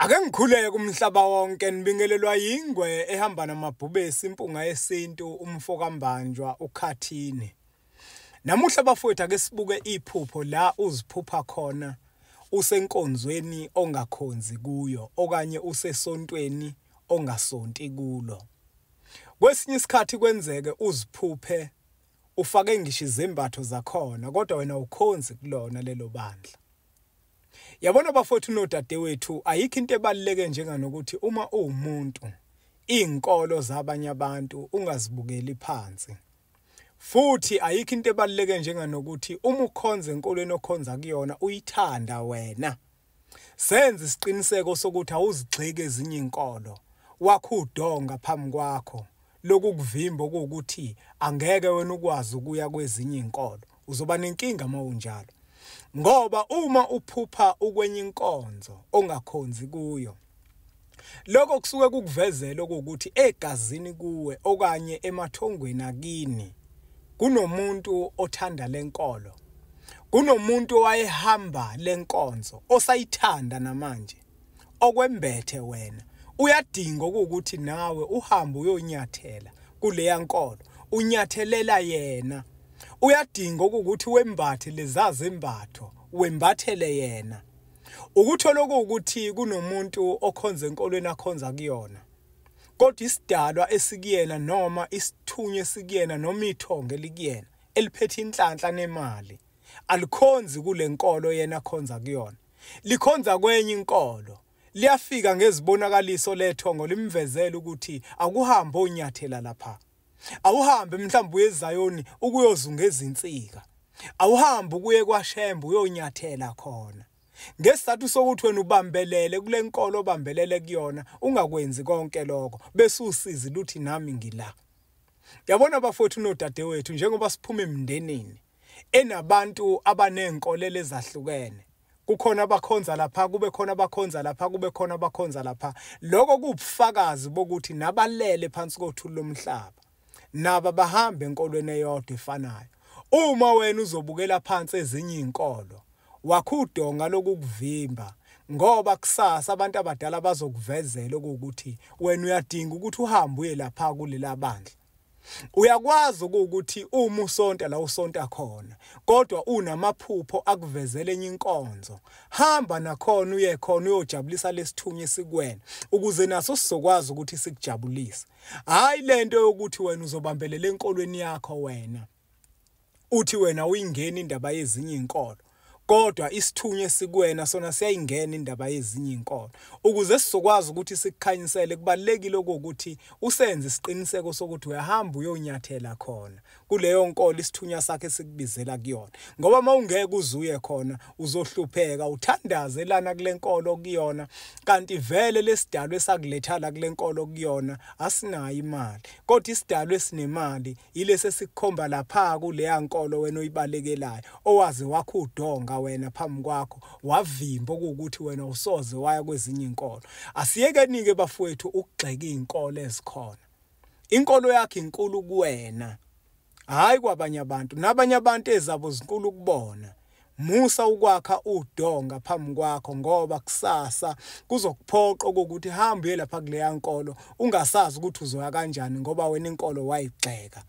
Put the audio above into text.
Ake ngikhuleke kumhlaba wonke nibingelelwa yingwe ehamba namabhubesi impunga yesintu umfokambanjwa uKhathini. Namuhla bafowethu ake sibuke iphupho la uziphupha khona usenkonzweni ongakhonzi kuyo okanye usesontweni ongasonti kulo. Kwesinye isikhathi kwenzeke uziphuphe ufake ngisho izembatho zakhona kodwa wena ukhonzi kulona lelo bandla. Yabona bafowethu nodadewethu ayikho into ebaluleke njenganokuthi uma uwumuntu izinkolo zabanye abantu ungazibukeli phansi. Futhi ayikho into ebaluleke njenganokuthi uma ukhonza enkolweni okhonza kuyona uyithanda wena. Senze isiqiniseko sokuthi awuzigxeki ezinye izinkolo. Wakho udonga phambi kwakho lokuvimba ukuthi angeke wena ukwazi ukuya kwezinye izinkolo. Uzoba nenkinga mawunjalo. Ngoba uma uphupha ukwenye inkonzo ongakhonzi kuyo lokho kusuke kukuvezela ukuthi egazini kuwe okanye emathongweni akini kunomuntu othanda lenkolo, kunomuntu owayehamba lenkonzo osayithanda namanje okwembethe wena uyadinga ukuthi nawe uhambe uyonyathela kuleya nkolo unyathelela yena. Uyadinga ukuthi wembathe lezazembatho wembathele yena. Ukuthola ukuthi kunomuntu okhonza enkolweni akhonza kuyona. Kodwa isidalwa esikuyena noma isithunywe esikuyena noma ithonge likuyena eliphethe inhlanhla nemali alikhonzi kule nkolo yena akhonza kuyona. Likhonza kwenye inkolo. Liyafika ngezibonakaliso lethongo limvezela ukuthi akuhambe onyathela lapha. Awuhambe mhlawumbe uye eZayoni ukuyozunga ezinsika. Awuhambe ukuye kwaShembe uyonyathela khona. Ngesizathu sokuthi wena ubambelele kule nkolo obambelele kuyona ungakwenzi konke lokho bese usizi luthi nami ngila. Yabona bafowethu nodadewethu njengoba siphuma emndenini enabantu abanenkolelo ezahlukene. Kukhona abakhonza lapha kube khona abakhonza lapha kube khona abakhonza lapha. Lokho kubufakazi bokuthi nabalele phansi kothuli lomhlaba. Naba bahambe enkolweni eyodwa efanayo. Uma wena uzobukela phansi ezinye izinkolo wakho udonga lokuvimba ngoba kusasa abantu abadala bazokuvezela ukuthi wena uyadinga ukuthi uhambe uye lapha kulela bandla. Uyakwazi ukuthi uma usonta la usonta khona kodwa unamaphupho akuvezela enye inkonzo. Hamba nakhona uye khona uyojabulisa lesithunywe sikwena ukuze naso sizokwazi ukuthi sikujabulise. Hayi lento yokuthi wena uzobambelela enkolweni yakho wena. Uthi wena uyingena indaba yezinye izinkolo. Kodwa isithunywe sikwena sona siyayingena indaba yezinye izinkolo. Ukuze sizokwazi ukuthi sikukhanyisele kubalekile ukuthi usenze isiqiniseko sokuthi uyahamba uyonyathela khona kuleyo nkolo isithunywa sakhe sikubizela kuyona. Ngoba mawungeke uzuye khona uzohlupheka uthandaze lana kule nkolo kuyona kanti vele lesidalwa esakuletha la kule nkolo kuyona asinayo imali. Kodwa isidalwa esinemali ilese sikukhomba lapha kuleya nkolo wena oyibalekelayo owazi wakho udonga wena phambi kwakho wavimba ukuthi wena usoze waya kwezinye izinkolo. Asiyekenike bafowethu ukugxeka izinkolo ezikhona. Inkolo yakhe inkulu kuwena hayi kwabanye abantu. Nabanye abantu ezabo zinkulu kubona. Musa ukwakha udonga phambi kwakho ngoba kusasa kuzokuphoqa ukuthi hambe lapha kuleya nkolo ungasazi ukuthi uzoya kanjani ngoba wena inkolo wayigxeka.